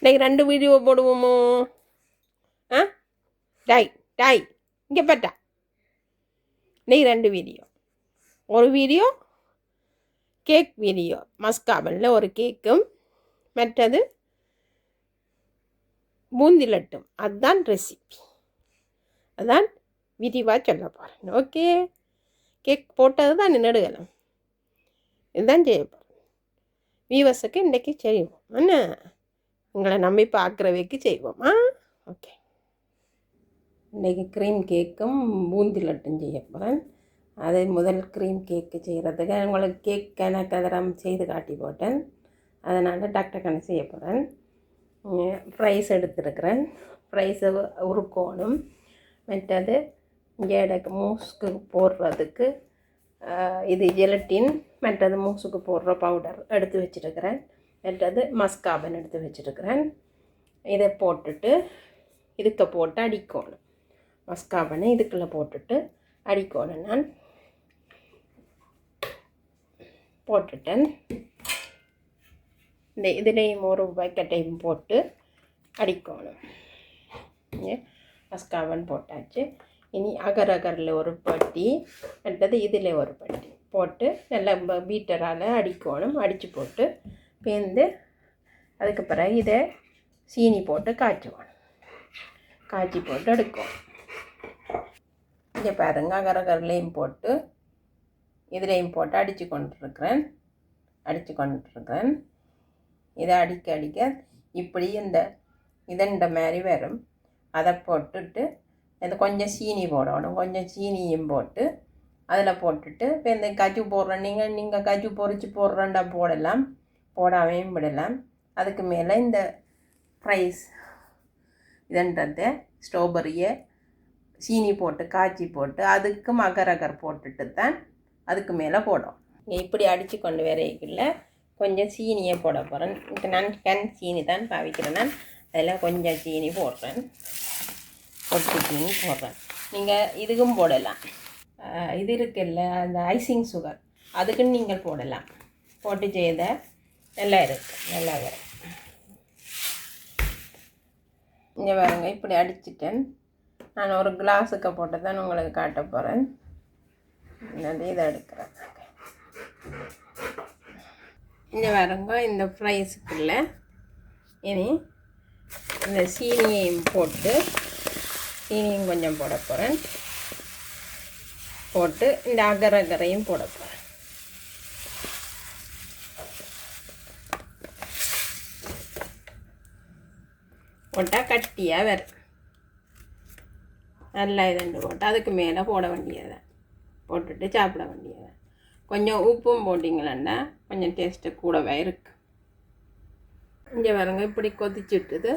இன்னைக்கு 2 வீடியோ போடுவோமோ? ஆ டாய் டாய் இங்கே பட்டா. இன்னைக்கு 2 வீடியோ. ஒரு வீடியோ கேக் வீடியோ, மஸ்காபனில் ஒரு கேக்கும், மற்றது பூந்தி லட்டும். அதுதான் ரெசிபி, அதான் விரிவாக சொல்ல போகிறேன். ஓகே, கேக் போட்டது தான் நெடுகலாம், இதுதான் செய்ய போகிறேன். வீவர்ஸுக்கு இன்றைக்கி செய்வோம். என்ன உங்களை நம்பி பார்க்குறவைக்கு செய்வோமா? ஓகே, இன்றைக்கி க்ரீம் கேக்கும் பூந்தி லட்டும் செய்ய போகிறேன். அது முதல் க்ரீம் கேக்கு செய்கிறதுக்கு உங்களுக்கு கேக் கணக்கதரம் செய்து காட்டி போட்டேன். அதனால் டாக்டர் கணக்கு செய்ய போகிறேன். ஃப்ரைஸ் எடுத்துருக்கிறேன். ஃப்ரைஸை உருக்கணும். மற்றது இங்கே மூஸுக்கு போடுறதுக்கு இது ஜெலட்டின், மற்றது மூஸுக்கு போடுற பவுடர் எடுத்து வச்சுருக்கிறேன். மற்றது மஸ்காபன் எடுத்து வச்சுருக்கிறேன். இதை போட்டுட்டு இதுக்கு போட்டு அடிக்கணும். மஸ்காபனை இதுக்குள்ளே போட்டுட்டு அடிக்கணும். நான் போட்டுட்டேன். இந்த இதுலேயும் ஒரு பக்கெட்டையும் போட்டு அடிக்கணும். மஸ்காபன் போட்டாச்சு. இனி அகரில் ஒரு பட்டி, அடுத்தது இதில் ஒரு பட்டி போட்டு நல்லா பீட்டரால் அடிக்கணும். அடித்து போட்டு பேர்ந்து அதுக்கு பிறகு இதை சீனி போட்டு காய்ச்சுவோம். காய்ச்சி போட்டு எடுக்கும். இங்கே பாருங்க, அகரிலையும் போட்டு இதுலேயும் போட்டு அடித்து கொண்டுருக்கிறேன். இதை அடிக்க இப்படி இந்த மாதிரி வரும். அதை போட்டுட்டு இந்த கொஞ்சம் சீனி போடணும். கொஞ்சம் சீனியும் போட்டு அதில் போட்டுட்டு இப்போ இந்த கஜு போடுறேன். நீங்கள் கஜு பொரித்து போடுறேன்டா போடலாம், போடாமையும் விடலாம். அதுக்கு மேலே இந்த ஃப்ரைஸ் இதுன்றதை ஸ்ட்ராபெரியை சீனி போட்டு காய்ச்சி போட்டு அதுக்கும் அகர் போட்டுட்டு தான் அதுக்கு மேலே போடும். இப்படி அடித்து கொண்டு வரைக்குள்ள கொஞ்சம் சீனியை போட போகிறேன். இப்போ நான் சீனி தான் பாவிக்கிறேன். நான் அதில் கொஞ்சம் சீனி போடுறேன். பொட்டு சீனி போடுறேன். நீங்கள் இதுக்கும் போடலாம். இது இருக்குல்ல, அந்த ஐசிங் சுகர், அதுக்குன்னு நீங்கள் போடலாம். போட்டு செய்த நல்லா இருக்குது, நல்லா வரும். இங்கே பாருங்க, இப்படி அடிச்சிட்டேன். நான் ஒரு கிளாஸுக்கு போட்டு தான் உங்களுக்கு காட்ட போகிறேன். இதை எடுக்கிறேன். இங்கே பாருங்க, இந்த ஃப்ரைஸுக்குள்ள இனி இந்த சீனியையும் போட்டு சீனியும் கொஞ்சம் போட போகிறேன். போட்டு இந்த அகரையும் போட போகிறேன். போட்டால் கட்டியாக வரும். நல்லா இதுண்டு போட்டு அதுக்கு மேலே போட வேண்டியதை போட்டுட்டு சாப்பிட வேண்டியதை. கொஞ்சம் உப்பும் போட்டிங்களா கொஞ்சம் டேஸ்ட்டு கூடவே இருக்குது. இங்கே வருங்க, இப்படி கொதிச்சுட்டுது.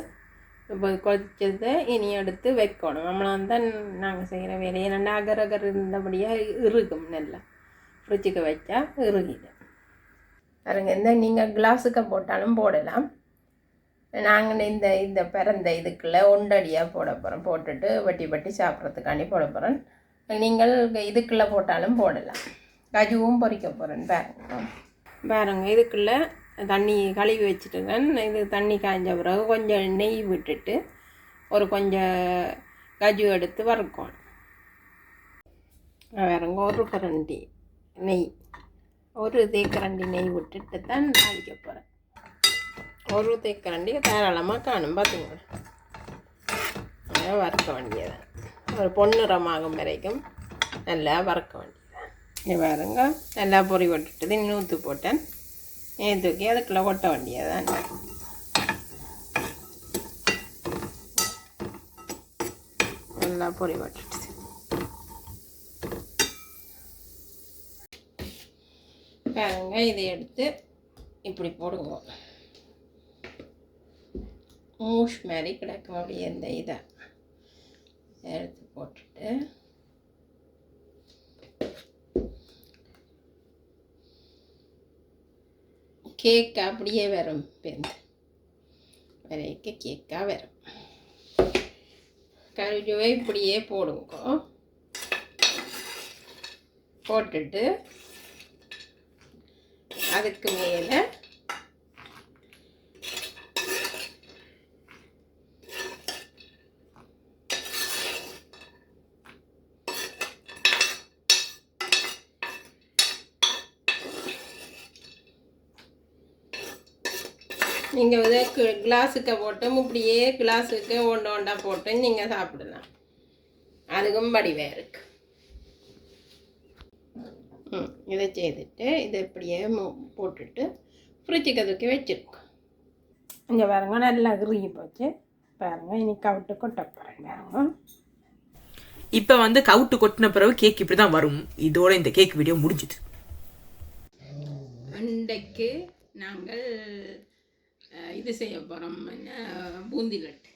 இப்போ கொதிச்சதை இனி எடுத்து வைக்கணும். நம்மளாம் தான் நாங்கள் செய்கிற வேலையை நல்லா அகர் இருந்தபடியாக இறுகும். நல்லா ஃப்ரிட்ஜுக்கு வச்சா இறுகிடும். பாருங்க, இந்த நீங்கள் கிளாஸுக்கு போட்டாலும் போடலாம். நாங்கள் இந்த பிறந்த இதுக்குள்ளே ஒண்டடியாக போட போகிறோம். போட்டுட்டு வட்டி சாப்பிட்றதுக்காண்டி போட போகிறேன். நீங்கள் இதுக்குள்ளே போட்டாலும் போடலாம். கஜுவும் பொரிக்க போகிறேன். பாருங்க, இதுக்குள்ளே தண்ணி கழுவி வச்சுட்டுங்க. இது தண்ணி காய்ஞ்ச பிறகு கொஞ்சம் நெய் விட்டுட்டு கொஞ்சம் கஜு எடுத்து வறுக்கணும். பாருங்க, ஒரு கரண்டி நெய், ஒரு தேக்கரண்டி நெய் விட்டுட்டு தான் தாளிக்க போகிறேன். ஒரு தேக்கரண்டி தாராளமாக காணும். பார்த்துங்க, வறுக்க வேண்டியதான். ஒரு பொன்னிறமாகும் வரைக்கும் நல்லா வறுக்க வேண்டியதான். இங்கே பாருங்க, நல்லா பொறி விட்டுட்டு இன்னும் ஊற்று போட்டேன். தூக்கி அதுக்குள்ளே கொட்ட வேண்டியதான். நல்லா பொறி விட்டுட்டு பாருங்க, இதை எடுத்து இப்படி போடுங்க. மூஷ் மாதிரி கிடக்கும். அப்படியே இந்த இதை எடுத்து போட்டுட்டு கேக் அப்படியே வரும். பேருந்து வரைக்க கேக்காக வரும். கருஜுவை இப்படியே போடுங்க. போட்டுட்டு அதுக்கு மேலே நீங்கள் இதை கிளாஸுக்கு போட்டு இப்படியே கிளாஸுக்கு ஒண்டா போட்டு நீங்கள் சாப்பிடலாம். அதுக்கும் வடிவாக இருக்கு. இதை செய்துட்டு இதை இப்படியே போட்டுட்டு ஃப்ரிட்ஜுக்கு அதுக்கு வச்சுருக்கோம். இங்கே பாருங்க நல்லா கிருகி போச்சு பாருங்க. இனி கவுட்டு கொட்ட போகிறேன் பாருங்க. இப்போ வந்து கவுட்டு கொட்டின பிறகு கேக் இப்படி தான் வரும். இதோட இந்த கேக் வீடியோ முடிஞ்சுது. அன்றைக்கு நாங்கள் இது செய்ய போகிறோம், என்ன பூந்தி லட்டு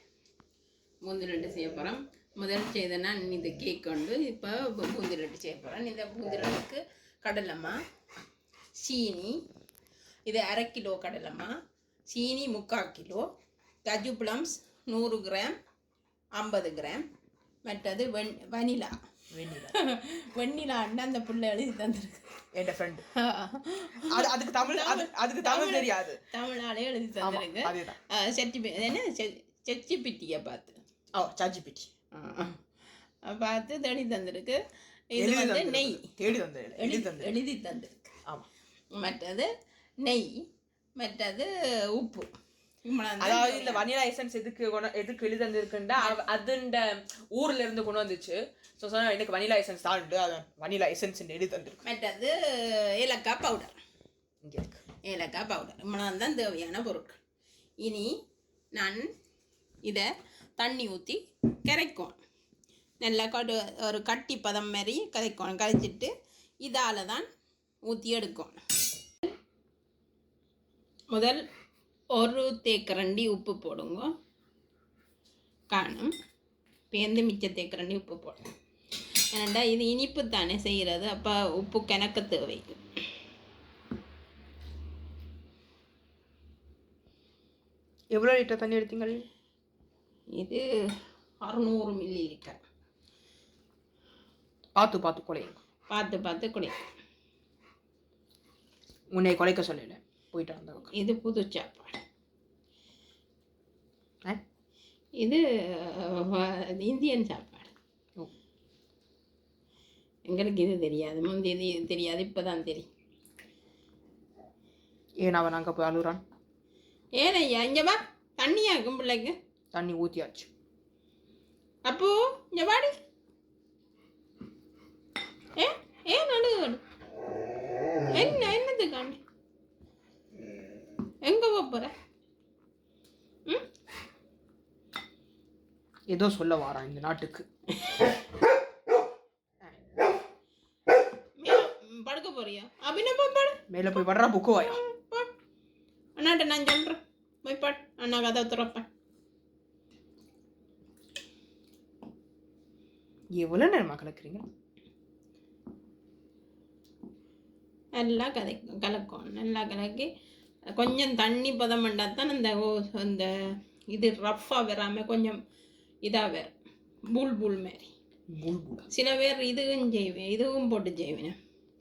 செய்ய போகிறோம். முதல் செய்தனா இந்த கேக் கொண்டு இப்போ பூந்தி லட்டு செய்ய போகிறேன். இந்த பூந்தி லட்டுக்கு கடலைமா, சீனி, இது 1/2 கிலோ கடலைமா, சீனி 3/4 கிலோ, கஜு பிளம்ஸ் 100 கிராம் 50 கிராம், மற்றது வெண்ணிலான்னு அந்த புள்ள எழுதி தந்துருக்கு என் ஃப்ரெண்டு. அதுக்கு தமிழ் தெரியாது, தமிழாலே எழுதி தந்துருக்கு. என்ன செச்சிப்பிட்டியை பார்த்து சாச்சிப்பிட்டி பார்த்து தேடி தந்திருக்கு. இது வந்து நெய் எழுதி தந்திருக்கு. மற்றது நெய், மற்றது உப்பு. அதாவது இந்த வனிலா எசன்ஸ் எதுக்கு எழுதி தந்திருக்குன்னா அதுண்ட ஊர்ல இருந்து கொண்டு வந்துச்சு. ஸோ சொன்னா எனக்கு வனிலா எசன்ஸ் தான் உண்டு, அது வனிலா எசன்ஸ் எழுதி தந்திருக்கு. மற்றது ஏலக்காய் பவுடர், ஏலக்காய் பவுடர் இவ்வளவு தான் தேவையான பொருட்கள். இனி நான் இதை தண்ணி ஊற்றி கரைக்கணும். நல்லா ஒரு கட்டி பதம் மாதிரி கரைக்கணும். கரைச்சிட்டு இதால் தான் ஊற்றி எடுக்கணும். முதல் 1 தேக்கரண்டி உப்பு போடுங்க. காணும் பேந்து மிச்ச தேக்கரண்டி உப்பு போடுங்க. ஏன்னா இது இனிப்பு தானே செய்கிறது, அப்போ உப்பு கணக்கு தேவை. எவ்வளோ லிட்டர் தண்ணி எடுத்தீங்கள்? இது 600 மில்லி லிட்டர். பார்த்து குழையும். உன்னை குழைக்க சொல்லல, போயிட்டு வந்தவங்க. இது புது சாப்பாடு. இது இந்தியன் சாப்பாடு. எங்களுக்கு இது தெரியாது, முந்தி இது தெரியாது, இப்போதான் தெரியும். ஏன் அவன் அங்கே போய் அழுறான்? ஏனையா இங்கே வா, தண்ணியாக்கும் பிள்ளைக்கு. தண்ணி ஊற்றியாச்சு. அப்போ இங்கே வாடி. நடு என்னதுக்காண்டி எங்கே போகிற? ஏதோ சொல்ல வாரான் இந்த நாட்டுக்கு. படுக்க போறியா? அப்படின்னா போய் படு. மேலே போய் படுறா, புக்கு வாயா. அண்ணாட்ட நான் சொல்கிறேன், போய் படு. அண்ணா கதை துறப்பேன். எவ்வளோ நேரமாக கலக்குறீங்க? நல்லா கலக்கும். நல்லா கலக்கி கொஞ்சம் தண்ணி பதம் பண்ணால் தான் அந்த இது ரஃப்பாக வராமல் கொஞ்சம் இதாக வேறு பூல் மாரி. சில பேர் இதுவும் செய்வேன், இதுவும் போட்டு செய்வேன்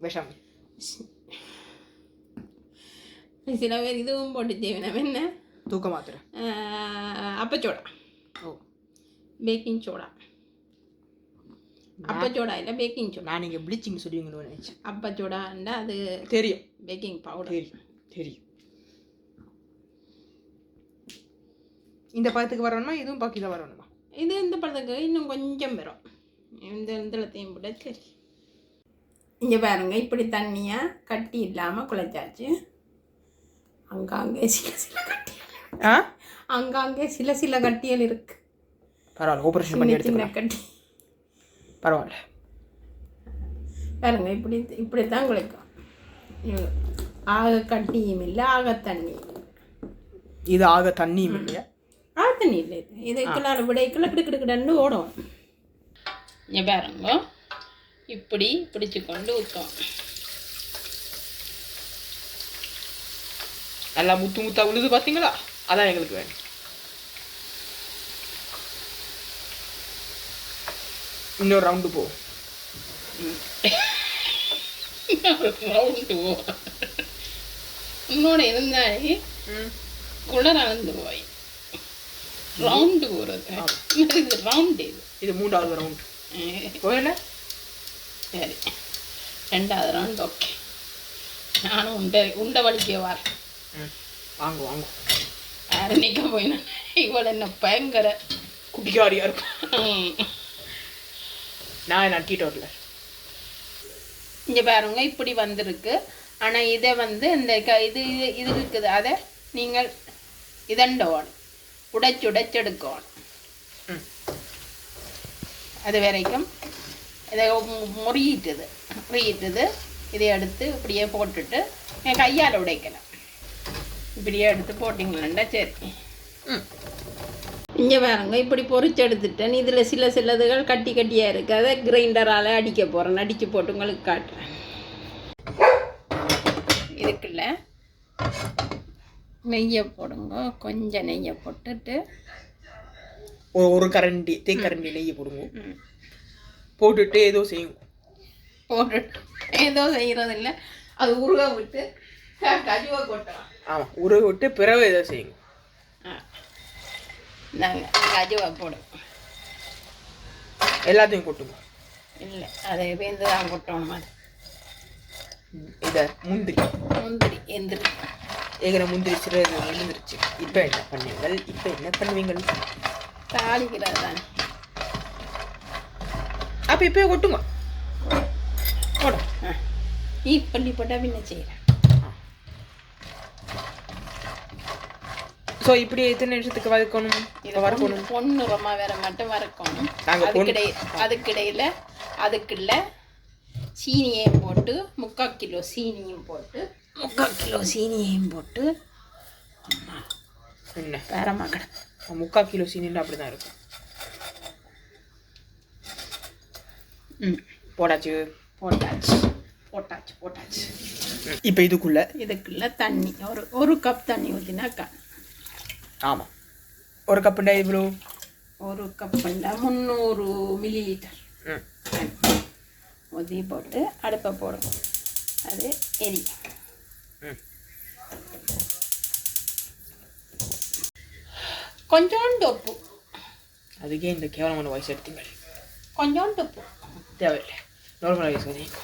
விஷம். சில பேர் இதுவும் போட்டு செய்வேன். என்ன தூக்க மாத்திரை, அப்பச்சோடா, பேக்கிங் சோடா. அப்பச்சோடா இல்லை, பேக்கிங் சோடா. நான் நீங்கள் ப்ளீச்சிங் சொல்லுவீங்களோ நினச்சேன். அப்பச்சோடாண்டா அது தெரியும், பேக்கிங் பவுடர் தெரியும். இந்த பழத்துக்கு வரணுமா? இதுவும் பாக்கி தான் வரணுமா? இது இந்த பழத்துக்கு இன்னும் கொஞ்சம் வரும். இந்த இடத்தையும் போட சரி. இங்கே பாருங்க, இப்படி தண்ணியாக கட்டி இல்லாமல் குழைச்சாச்சு. அங்காங்கே சில கட்டியல் இருக்கு. பரவாயில்ல, ஆப்ரேஷன் பண்ணி எடுத்துக்கலாம். கட்டி பரவாயில்ல. பாருங்க, இப்படித்தான் குழைக்கும். ஆக கட்டியும் இல்லை, ஆக தண்ணியும். இது ஆக தண்ணியும் இல்லையா? ஆக தண்ணி இல்லை. இது விடைக்குள்ள கிடுக்கிடுக்கிடன்னு ஓடும். இங்கே பாருங்க, இப்படி பிடிச்சு கொண்டு ஊற்றும். நல்லா முத்து முத்தா உழுது பார்த்தீங்களா? அதான் எங்களுக்கு வேணும். இன்னொரு ரவுண்டு போ. ரவுண்டு போ. உன்னோட இருந்தாலே குளர வந்துருவாய். ரவுண்டு போகிறது இது ரவுண்டு. இது 3வது ரவுண்டு போயல. சரி, 2வது ரவுண்டு. ஓகே, நானும் உண்டை வலிக்க வரேன். வாங்க. யாரு நிற்க போயினா இவள் என்ன பயங்கர குட்டிக்காரியா இருக்கும். நான் நட்டிட்டு வரல. இங்கே பாருங்க இப்படி வந்திருக்கு. ஆனால் இதை வந்து இந்த இது இது இருக்குது, அதை நீங்கள் இதண்டோணும், உடைச்செடுக்கணும். அது வரைக்கும் இதை முறியிட்டுது இதை எடுத்து இப்படியே போட்டுட்டு கையால் உடைக்கலாம். இப்படியே எடுத்து போட்டிங்களா சரி. இங்கே பாருங்க இப்படி பொறிச்சு எடுத்துட்டேன். இதில் சிலதுகள் கட்டியாக இருக்குது. அதை கிரைண்டரால் அடிக்க போகிறேன். அடித்து போட்டு உங்களுக்கு காட்டுறேன். இதுக்குள்ள நெய்யை போடுங்க. கொஞ்சம் நெய்யை போட்டுட்டு ஒரு கரண்டி தேக்கரண்டி நெய்யை போடுங்க. போட்டுட்டு ஏதோ செய்யுங்க. போட்டுட்டு ஏதோ செய்கிறது இல்லை, அது உருக விட்டு கஜுவை கொட்டலாம். ஆமாம், உருக விட்டு பிறகு ஏதோ செய்யுங்க. நாங்கள் கஜுவை போடுவோம். எல்லாத்தையும் கொட்டுங்க. இல்லை, அதை வேந்து தான் கொட்டணும். அது இதை முந்திரி எந்திரி ஏகிற முந்திரி சிறகு விழுந்துருச்சு. இப்போ என்ன பண்ணுவீங்கள்? தாளிக்கிறது தானே. அப்போ இப்போயே கொட்டுங்க. போடும். பண்ணி போட்டால் பின்ன செய்கிறேன். ஸோ இப்படி எத்தனை நிமிஷத்துக்கு வறுக்கணும்? வறுக்கணும் பொண்ணுரமாக வேற மட்டும் வறுக்கணும். அதுக்குள்ள சீனியையும் போட்டு 3/4 கிலோ சீனியும் போட்டு என்ன வேற மகன் 3/4 கிலோ சீனின்னு அப்படி தான் இருக்கும். போட்டாச்சு. இப்போ இதுக்குள்ள தண்ணி ஒரு கப் தண்ணி ஊற்றினாக்கா. ஆமாம், ஒரு கப்புண்டா இவ்வளோ? ஒரு கப்புண்டா 300 மில்லிலிட்டர் ஊற்றி போட்டு அடுப்பை போடணும். அது எரி. கொஞ்சோண்டு உப்பு. அதுக்கே இந்த கேவலமான வயசு எடுத்தீங்க. கொஞ்சோண்டு உப்பு தேவையில்லை, நார்மல் வயசு வரையும்.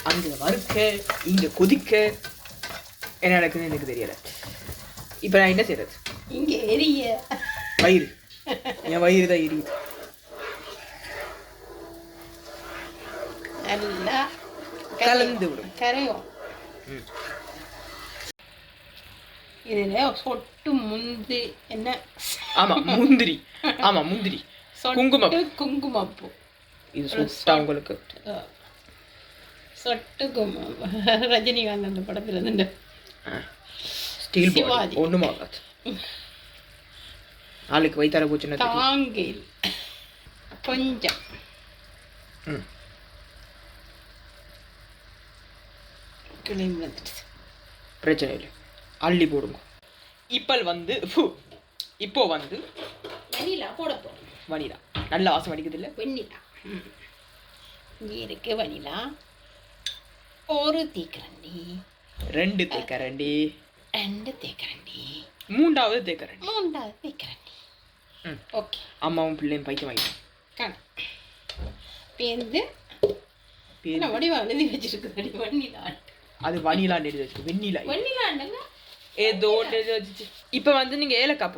அங்கே வறுக்க இங்கே கொதிக்க என்ன நடக்குதுன்னு எனக்கு தெரியலை. இப்போ நான் என்ன செய்யறது? இங்கே எரிய வயிறு, என் வயிறு தான் எரியுது. நல்லா கலந்து விடும். கரையும். இதில் சொட்டு முந்திரி என்ன? ஆமாம், முந்திரி குங்குமப்பூ. இது சுட்டா உங்களுக்கு சொட்டு குங்குமம். ரஜினிகாந்த் அந்த படத்தில் இருந்து ஸ்டீல் பாடி ஒன்றும் ஆகாது. நாளைக்கு வைத்தார போச்சுன்னா தாங்கில் கொஞ்சம் கிளம்பி வந்துடுது. பிரச்சனை இல்லை, அள்ளி போடுங்க. இப்போ வந்து வனிலா போட போகிறோம். வனிலா நல்ல வாசம் அடிக்குது இல்லை? வெண்ணிலா இங்கே இருக்கு. வனிலா ஒரு தேக்கரண்டி, 2 தேக்கரண்டி, 2 தேக்கரண்டி, 3வது தேக்கரண்டி. ஓகே. அம்மாவும் பிள்ளையும் பைத்தியம் ஆகிட்டோம். பேருந்து வடிவா எழுதி வச்சிருக்கு. வனிலா அது வனிலான்னு எழுதி வச்சிருக்கு. வெண்ணிலா ஏதோ வச்சிச்சு. இப்போ வந்து நீங்கள் ஏலக்காய்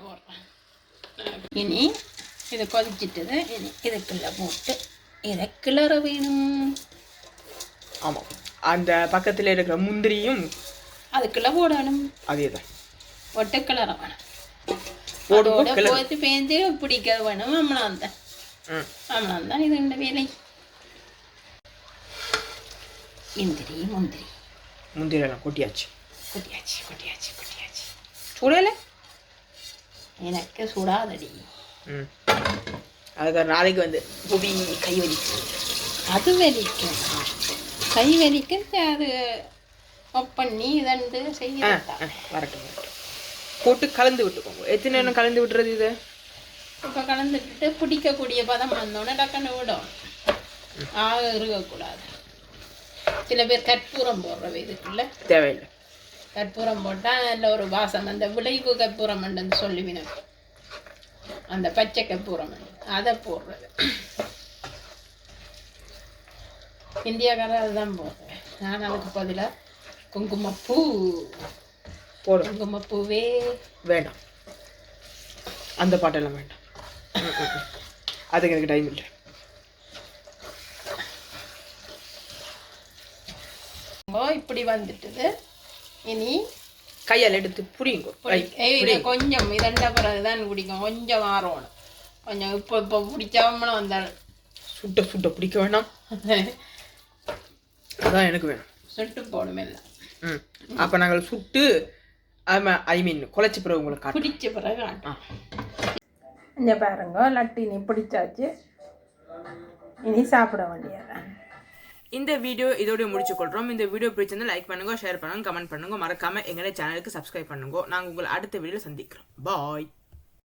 போடுறேன். இனி இதை கொதிச்சிட்டது. இனி இதுக்குள்ள போட்டு இதை கிளற வேணும். ஆமாம், அந்த பக்கத்தில் இருக்கிற முந்திரியும் அதுக்குள்ள போடணும். அதே தான் போட்டு கிளற வேணும். போட்டு பேந்து பிடிக்க வேணும். அம்மனான் தான் இது இந்த வேலை. முந்திரியெல்லாம் கொட்டியாச்சு. சுடலை எனக்கு சுடாதடி. அதுக்கு நாளைக்கு வந்து புவி கை வலிக்கும். அது வலிக்கும், கை வலிக்கும். அது பண்ணி இதண்டு செய்ய வரட்டும். போட்டு கலந்து விட்டுக்கோங்க. எத்தனை நேரம் கலந்து விட்டுறது? இது இப்போ கலந்துட்டு பிடிக்கக்கூடிய பதம் வந்தோடனே டக்குன்னு விடும். இருக்கக்கூடாது. சில பேர் கற்பூரம் போடுறவை இதுக்குள்ள. தேவையில்லை. கற்பூரம் போட்டால் நல்ல ஒரு வாசம். அந்த விளைவு கற்பூரம் மண்டன்னு சொல்லுவினேன், அந்த பச்சை கற்பூரம் அதை போடுறது. இந்தியாக்காரர் அதுதான் போடுறேன். நான் அதுக்கு பதிலாக குங்குமப்பூ போடும். குங்குமப்பூவே வேண்டாம், அந்த பாட்டெல்லாம் வேண்டாம். அதுக்கு எனக்கு டைம் இல்லை. இப்படி வந்துட்டுது. இனி கையால் எடுத்து புரியுங்க. இதை கொஞ்சம் இதண்ட பிறகுதான் பிடிக்கும். கொஞ்சம் மாறணும். கொஞ்சம் இப்போ பிடிச்சாமலாம் வந்தால் சுட்ட சுட்ட பிடிக்க வேண்டாம். அதான் எனக்கு வேணும். சுட்டு போடுமே இல்லை. அப்போ நாங்கள் சுட்டு ஐ மீன் குழச்சி பிறகு உங்களுக்கு பிடிச்ச பிறகு இங்கே பாருங்க, லட்டு இனி பிடிச்சாச்சு. இனி சாப்பிட வேண்டியதான். இந்த வீடியோ இதோட முடிச்சு கொள்றோம். இந்த வீடியோ பிடிச்சிருந்தா லைக் பண்ணுங்க, ஷேர் பண்ணுங்க, கமெண்ட் பண்ணுங்க, மறக்காம எங்களுடைய சேனலுக்கு சப்ஸ்கிரைப் பண்ணுங்க. நாங்கள் உங்களை அடுத்த வீடியோவில் சந்திக்கிறோம். பாய்.